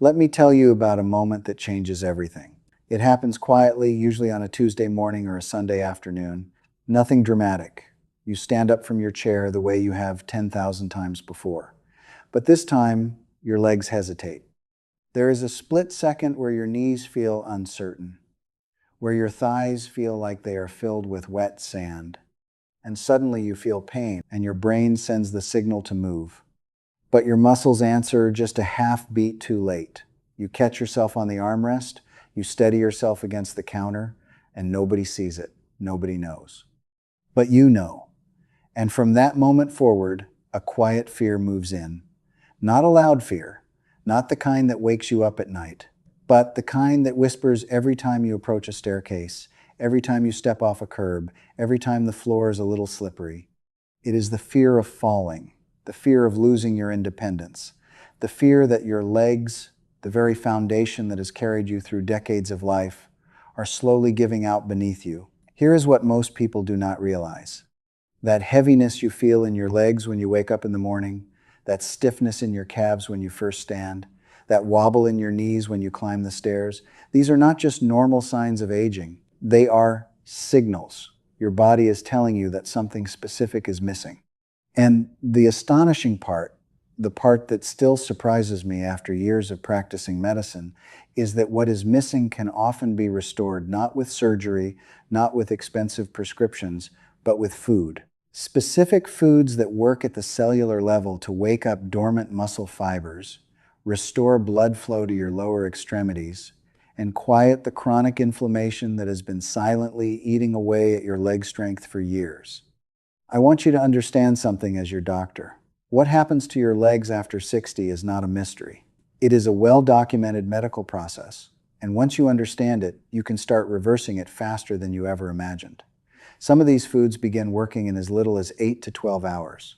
Let me tell you about a moment that changes everything. It happens quietly, usually on a Tuesday morning or a Sunday afternoon. Nothing dramatic. You stand up from your chair the way you have 10,000 times before. But this time, your legs hesitate. There is a split second where your knees feel uncertain, where your thighs feel like they are filled with wet sand, and suddenly you feel pain and your brain sends the signal to move. But your muscles answer just a half beat too late. You catch yourself on the armrest, you steady yourself against the counter, and nobody sees it. Nobody knows. But you know. And from that moment forward, a quiet fear moves in. Not a loud fear, not the kind that wakes you up at night, but the kind that whispers every time you approach a staircase, every time you step off a curb, every time the floor is a little slippery. It is the fear of falling, the fear of losing your independence, the fear that your legs, the very foundation that has carried you through decades of life, are slowly giving out beneath you. Here is what most people do not realize. That heaviness you feel in your legs when you wake up in the morning, that stiffness in your calves when you first stand, that wobble in your knees when you climb the stairs, these are not just normal signs of aging. They are signals. Your body is telling you that something specific is missing. And the astonishing part, the part that still surprises me after years of practicing medicine, is that what is missing can often be restored not with surgery, not with expensive prescriptions, but with food. Specific foods that work at the cellular level to wake up dormant muscle fibers, restore blood flow to your lower extremities, and quiet the chronic inflammation that has been silently eating away at your leg strength for years. I want you to understand something as your doctor. What happens to your legs after 60 is not a mystery. It is a well-documented medical process, and once you understand it, you can start reversing it faster than you ever imagined. Some of these foods begin working in as little as 8 to 12 hours.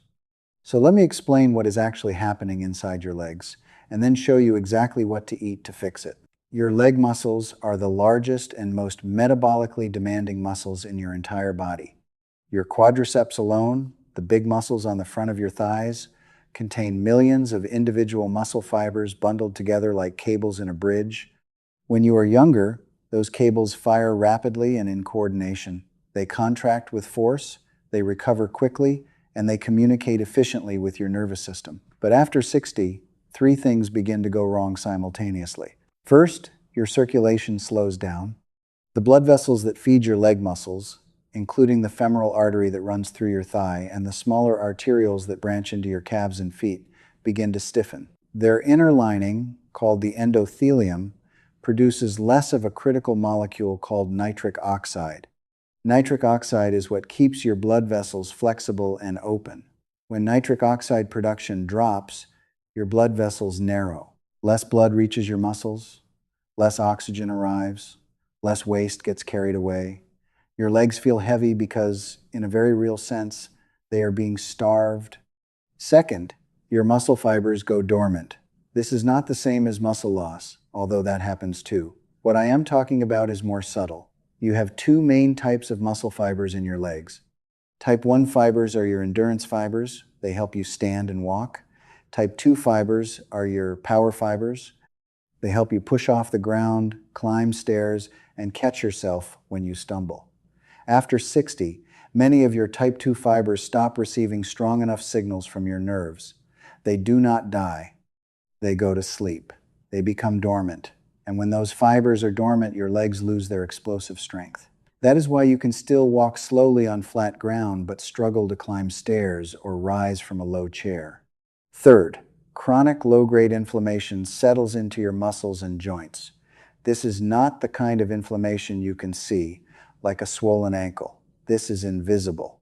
So let me explain what is actually happening inside your legs, and then show you exactly what to eat to fix it. Your leg muscles are the largest and most metabolically demanding muscles in your entire body. Your quadriceps alone, the big muscles on the front of your thighs, contain millions of individual muscle fibers bundled together like cables in a bridge. When you are younger, those cables fire rapidly and in coordination. They contract with force, they recover quickly, and they communicate efficiently with your nervous system. But after 60, three things begin to go wrong simultaneously. First, your circulation slows down. The blood vessels that feed your leg muscles, including the femoral artery that runs through your thigh and the smaller arterioles that branch into your calves and feet, begin to stiffen. Their inner lining, called the endothelium, produces less of a critical molecule called nitric oxide. Nitric oxide is what keeps your blood vessels flexible and open. When nitric oxide production drops, your blood vessels narrow. Less blood reaches your muscles, less oxygen arrives, less waste gets carried away. Your legs feel heavy because, in a very real sense, they are being starved. Second, your muscle fibers go dormant. This is not the same as muscle loss, although that happens too. What I am talking about is more subtle. You have two main types of muscle fibers in your legs. Type 1 fibers are your endurance fibers. They help you stand and walk. Type 2 fibers are your power fibers. They help you push off the ground, climb stairs, and catch yourself when you stumble. After 60, many of your type 2 fibers stop receiving strong enough signals from your nerves. They do not die. They go to sleep. They become dormant. And when those fibers are dormant, your legs lose their explosive strength. That is why you can still walk slowly on flat ground but struggle to climb stairs or rise from a low chair. Third, chronic low-grade inflammation settles into your muscles and joints. This is not the kind of inflammation you can see, like a swollen ankle. This is invisible.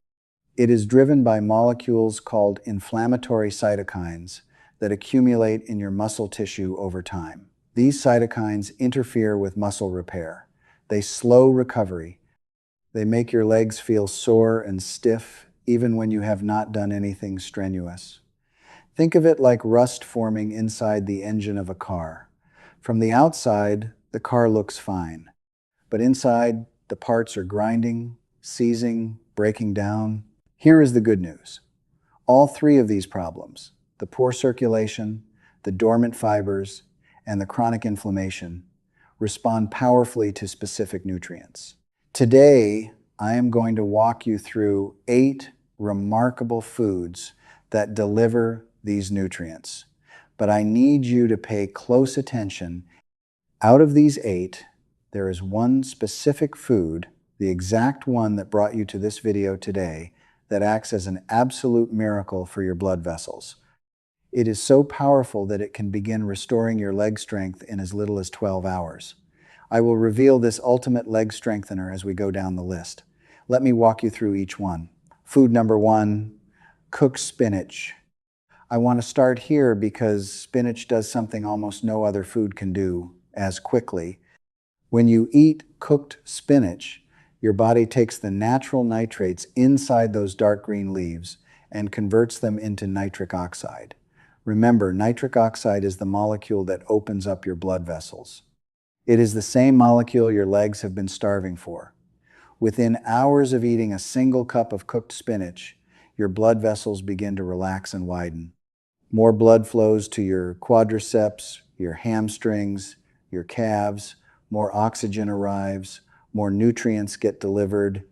It is driven by molecules called inflammatory cytokines that accumulate in your muscle tissue over time. These cytokines interfere with muscle repair. They slow recovery. They make your legs feel sore and stiff even when you have not done anything strenuous. Think of it like rust forming inside the engine of a car. From the outside, the car looks fine, but inside, the parts are grinding, seizing, breaking down. Here is the good news. All three of these problems, the poor circulation, the dormant fibers, and the chronic inflammation respond powerfully to specific nutrients. Today, I am going to walk you through 8 remarkable foods that deliver these nutrients. But I need you to pay close attention. Out of these 8, there is one specific food, the exact one that brought you to this video today, that acts as an absolute miracle for your blood vessels. It is so powerful that it can begin restoring your leg strength in as little as 12 hours. I will reveal this ultimate leg strengthener as we go down the list. Let me walk you through each one. Food number 1, cooked spinach. I want to start here because spinach does something almost no other food can do as quickly. When you eat cooked spinach, your body takes the natural nitrates inside those dark green leaves and converts them into nitric oxide. Remember, nitric oxide is the molecule that opens up your blood vessels. It is the same molecule your legs have been starving for. Within hours of eating a single cup of cooked spinach, your blood vessels begin to relax and widen. More blood flows to your quadriceps, your hamstrings, your calves, more oxygen arrives, more nutrients get delivered.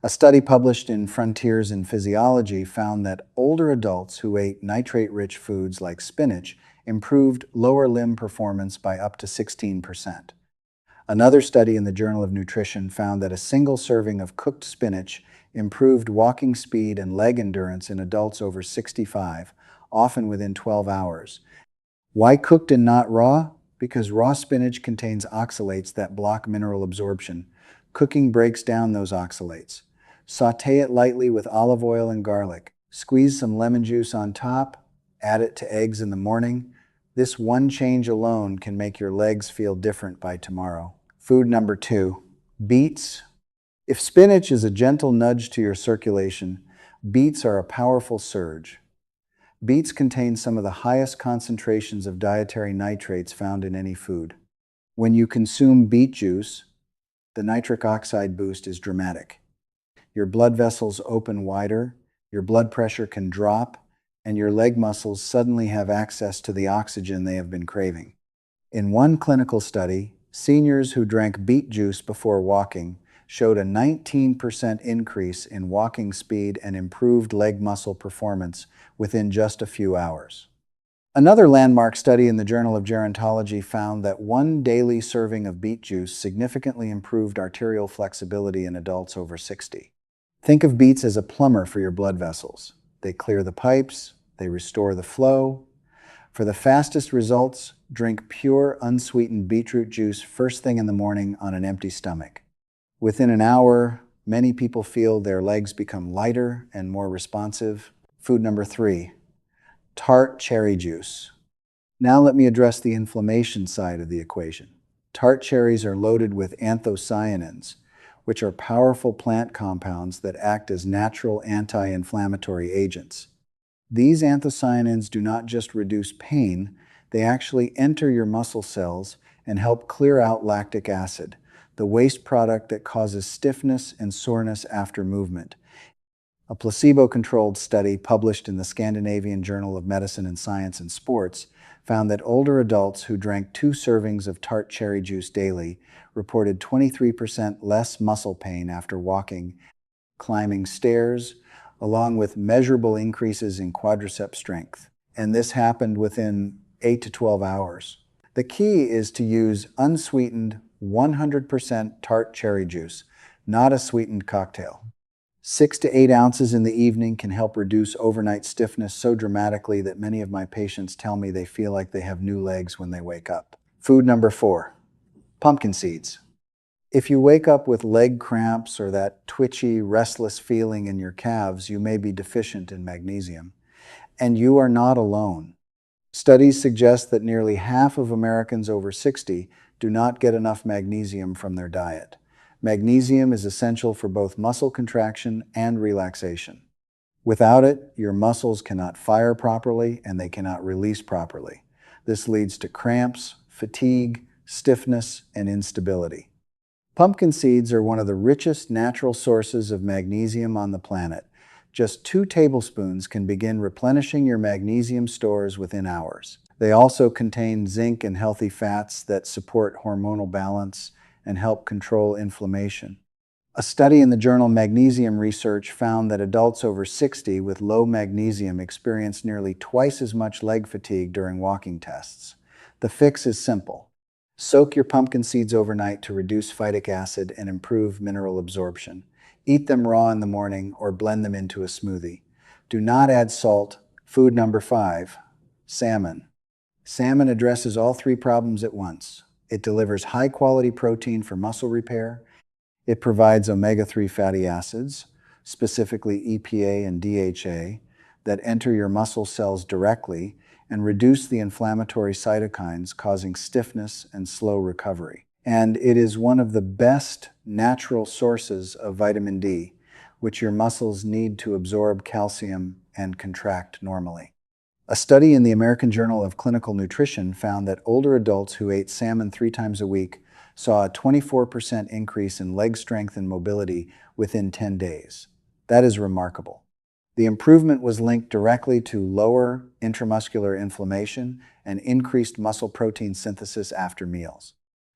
A study published in Frontiers in Physiology found that older adults who ate nitrate-rich foods like spinach improved lower limb performance by up to 16%. Another study in the Journal of Nutrition found that a single serving of cooked spinach improved walking speed and leg endurance in adults over 65, often within 12 hours. Why cooked and not raw? Because raw spinach contains oxalates that block mineral absorption. Cooking breaks down those oxalates. Sauté it lightly with olive oil and garlic. Squeeze some lemon juice on top. Add it to eggs in the morning. This one change alone can make your legs feel different by tomorrow. Food number 2, beets. If spinach is a gentle nudge to your circulation, beets are a powerful surge. Beets contain some of the highest concentrations of dietary nitrates found in any food. When you consume beet juice, the nitric oxide boost is dramatic. Your blood vessels open wider, your blood pressure can drop, and your leg muscles suddenly have access to the oxygen they have been craving. In one clinical study, seniors who drank beet juice before walking showed a 19% increase in walking speed and improved leg muscle performance within just a few hours. Another landmark study in the Journal of Gerontology found that one daily serving of beet juice significantly improved arterial flexibility in adults over 60. Think of beets as a plumber for your blood vessels. They clear the pipes, they restore the flow. For the fastest results, drink pure, unsweetened beetroot juice first thing in the morning on an empty stomach. Within an hour, many people feel their legs become lighter and more responsive. Food number 3, tart cherry juice. Now let me address the inflammation side of the equation. Tart cherries are loaded with anthocyanins, which are powerful plant compounds that act as natural anti-inflammatory agents. These anthocyanins do not just reduce pain, they actually enter your muscle cells and help clear out lactic acid, the waste product that causes stiffness and soreness after movement. A placebo-controlled study published in the Scandinavian Journal of Medicine and Science and Sports found that older adults who drank 2 servings of tart cherry juice daily reported 23% less muscle pain after walking, climbing stairs, along with measurable increases in quadricep strength. And this happened within 8 to 12 hours. The key is to use unsweetened 100% tart cherry juice, not a sweetened cocktail. 6 to 8 ounces in the evening can help reduce overnight stiffness so dramatically that many of my patients tell me they feel like they have new legs when they wake up. Food number 4, pumpkin seeds. If you wake up with leg cramps or that twitchy, restless feeling in your calves, you may be deficient in magnesium. And you are not alone. Studies suggest that nearly half of Americans over 60 do not get enough magnesium from their diet. Magnesium is essential for both muscle contraction and relaxation. Without it, your muscles cannot fire properly and they cannot release properly. This leads to cramps, fatigue, stiffness, and instability. Pumpkin seeds are one of the richest natural sources of magnesium on the planet. Just 2 tablespoons can begin replenishing your magnesium stores within hours. They also contain zinc and healthy fats that support hormonal balance and help control inflammation. A study in the journal Magnesium Research found that adults over 60 with low magnesium experienced nearly twice as much leg fatigue during walking tests. The fix is simple. Soak your pumpkin seeds overnight to reduce phytic acid and improve mineral absorption. Eat them raw in the morning or blend them into a smoothie. Do not add salt. Food number 5, salmon. Salmon addresses all three problems at once. It delivers high-quality protein for muscle repair. It provides omega-3 fatty acids, specifically EPA and DHA, that enter your muscle cells directly and reduce the inflammatory cytokines causing stiffness and slow recovery. And it is one of the best natural sources of vitamin D, which your muscles need to absorb calcium and contract normally. A study in the American Journal of Clinical Nutrition found that older adults who ate salmon 3 times a week saw a 24% increase in leg strength and mobility within 10 days. That is remarkable. The improvement was linked directly to lower intramuscular inflammation and increased muscle protein synthesis after meals.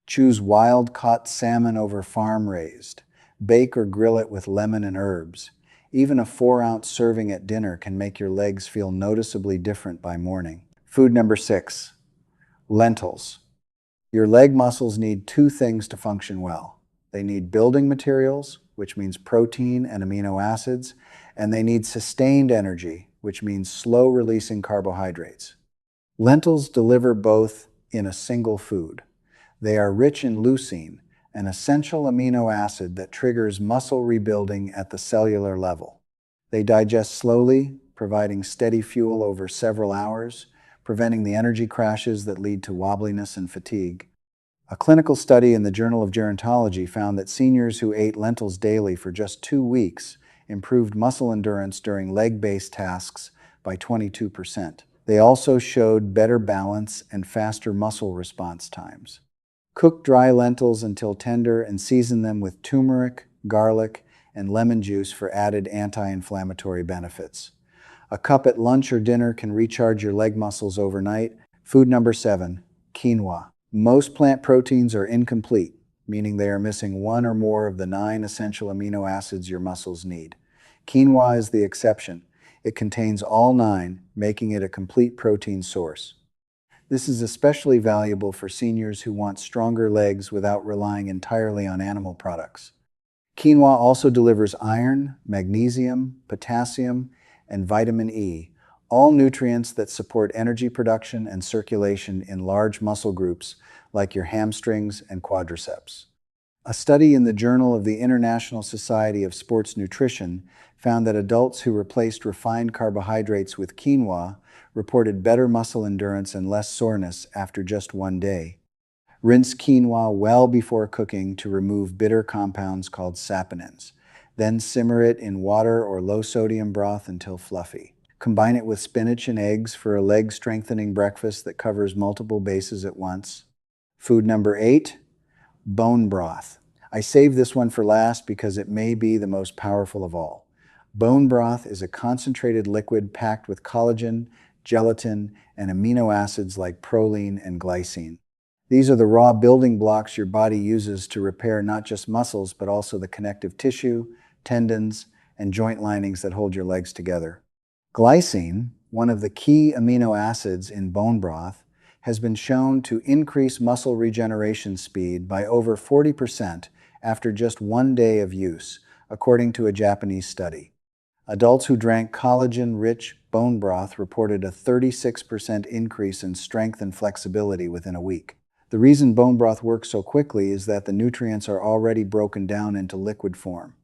Choose wild-caught salmon over farm-raised. Bake or grill it with lemon and herbs. Even a 4-ounce serving at dinner can make your legs feel noticeably different by morning. Food number 6, lentils. Your leg muscles need 2 things to function well. They need building materials, which means protein and amino acids, and they need sustained energy, which means slow-releasing carbohydrates. Lentils deliver both in a single food. They are rich in leucine, an essential amino acid that triggers muscle rebuilding at the cellular level. They digest slowly, providing steady fuel over several hours, preventing the energy crashes that lead to wobbliness and fatigue. A clinical study in the Journal of Gerontology found that seniors who ate lentils daily for just 2 weeks improved muscle endurance during leg-based tasks by 22%. They also showed better balance and faster muscle response times. Cook dry lentils until tender and season them with turmeric, garlic, and lemon juice for added anti-inflammatory benefits. A cup at lunch or dinner can recharge your leg muscles overnight. Food number 7, quinoa. Most plant proteins are incomplete, meaning they are missing 1 or more of the 9 essential amino acids your muscles need. Quinoa is the exception. It contains all 9, making it a complete protein source. This is especially valuable for seniors who want stronger legs without relying entirely on animal products. Quinoa also delivers iron, magnesium, potassium, and vitamin E, all nutrients that support energy production and circulation in large muscle groups like your hamstrings and quadriceps. A study in the Journal of the International Society of Sports Nutrition found that adults who replaced refined carbohydrates with quinoa reported better muscle endurance and less soreness after just 1 day. Rinse quinoa well before cooking to remove bitter compounds called saponins. Then simmer it in water or low-sodium broth until fluffy. Combine it with spinach and eggs for a leg-strengthening breakfast that covers multiple bases at once. Food number 8, bone broth. I saved this one for last because it may be the most powerful of all. Bone broth is a concentrated liquid packed with collagen, gelatin, and amino acids like proline and glycine. These are the raw building blocks your body uses to repair not just muscles, but also the connective tissue, tendons, and joint linings that hold your legs together. Glycine, one of the key amino acids in bone broth, has been shown to increase muscle regeneration speed by over 40% after just 1 day of use, according to a Japanese study. Adults who drank collagen-rich bone broth reported a 36% increase in strength and flexibility within a week. The reason bone broth works so quickly is that the nutrients are already broken down into liquid form.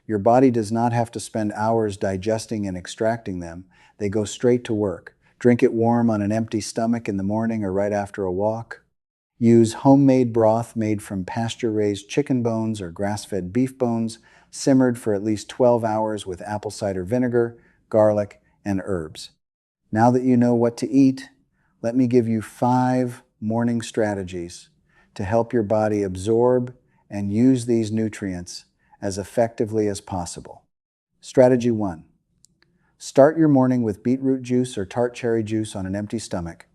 Your body does not have to spend hours digesting and extracting them. They go straight to work. Drink it warm on an empty stomach in the morning or right after a walk. Use homemade broth made from pasture-raised chicken bones or grass-fed beef bones, simmered for at least 12 hours with apple cider vinegar, garlic, and herbs. Now that you know what to eat, let me give you 5 morning strategies to help your body absorb and use these nutrients as effectively as possible. Strategy 1. Start your morning with beetroot juice or tart cherry juice on an empty stomach.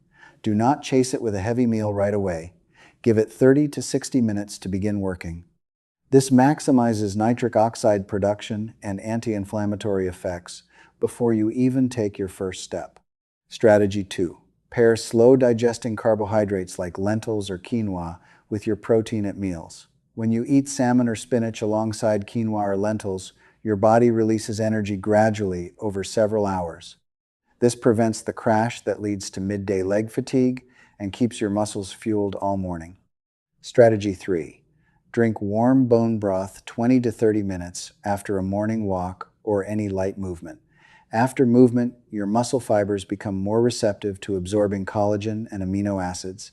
Do not chase it with a heavy meal right away. Give it 30 to 60 minutes to begin working. This maximizes nitric oxide production and anti-inflammatory effects before you even take your first step. Strategy 2. Pair slow-digesting carbohydrates like lentils or quinoa with your protein at meals. When you eat salmon or spinach alongside quinoa or lentils, your body releases energy gradually over several hours. This prevents the crash that leads to midday leg fatigue and keeps your muscles fueled all morning. Strategy 3. Drink warm bone broth 20 to 30 minutes after a morning walk or any light movement. After movement, your muscle fibers become more receptive to absorbing collagen and amino acids.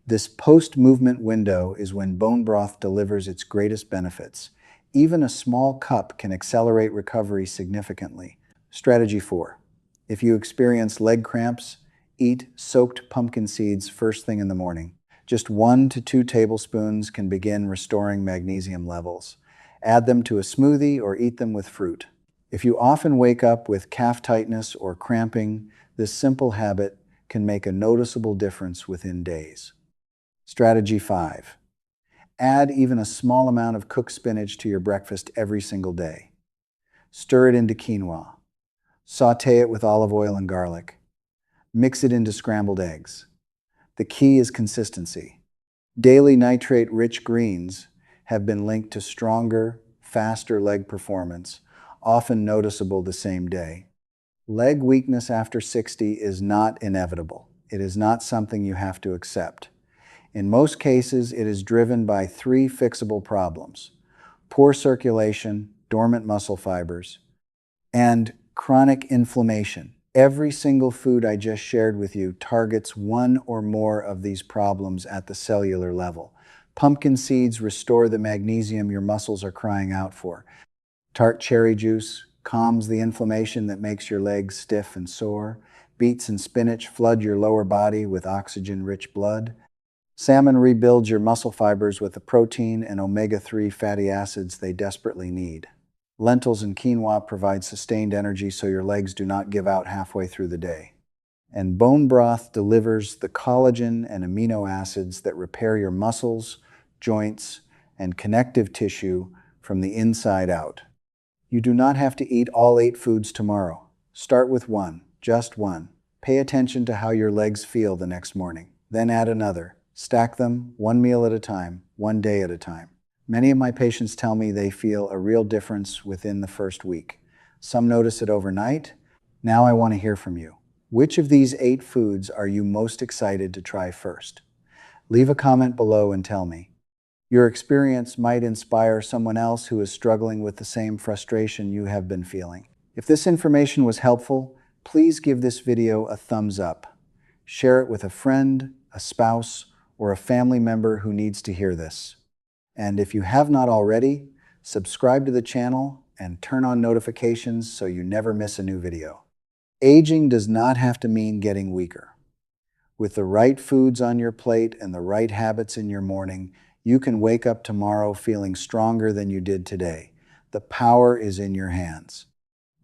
This post-movement window is when bone broth delivers its greatest benefits. Even a small cup can accelerate recovery significantly. Strategy 4. If you experience leg cramps, eat soaked pumpkin seeds first thing in the morning. Just 1 to 2 tablespoons can begin restoring magnesium levels. Add them to a smoothie or eat them with fruit. If you often wake up with calf tightness or cramping, this simple habit can make a noticeable difference within days. Strategy 5. Add even a small amount of cooked spinach to your breakfast every single day. Stir it into quinoa. Sauté it with olive oil and garlic. Mix it into scrambled eggs. The key is consistency. Daily nitrate-rich greens have been linked to stronger, faster leg performance, often noticeable the same day. Leg weakness after 60 is not inevitable. It is not something you have to accept. In most cases, it is driven by 3 fixable problems: poor circulation, dormant muscle fibers, and chronic inflammation. Every single food I just shared with you targets one or more of these problems at the cellular level. Pumpkin seeds restore the magnesium your muscles are crying out for. Tart cherry juice calms the inflammation that makes your legs stiff and sore. Beets and spinach flood your lower body with oxygen-rich blood. Salmon rebuilds your muscle fibers with the protein and omega-3 fatty acids they desperately need. Lentils and quinoa provide sustained energy so your legs do not give out halfway through the day. And bone broth delivers the collagen and amino acids that repair your muscles, joints, and connective tissue from the inside out. You do not have to eat all 8 foods tomorrow. Start with 1, just 1. Pay attention to how your legs feel the next morning. Then add another. Stack them 1 meal at a time, 1 day at a time. Many of my patients tell me they feel a real difference within the first week. Some notice it overnight. Now I want to hear from you. Which of these 8 foods are you most excited to try first? Leave a comment below and tell me. Your experience might inspire someone else who is struggling with the same frustration you have been feeling. If this information was helpful, please give this video a thumbs up. Share it with a friend, a spouse, or a family member who needs to hear this. And if you have not already, subscribe to the channel and turn on notifications so you never miss a new video. Aging does not have to mean getting weaker. With the right foods on your plate and the right habits in your morning, you can wake up tomorrow feeling stronger than you did today. The power is in your hands.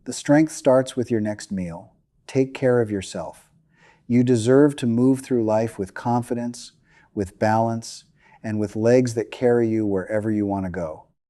The strength starts with your next meal. Take care of yourself. You deserve to move through life with confidence, with balance, and with legs that carry you wherever you want to go.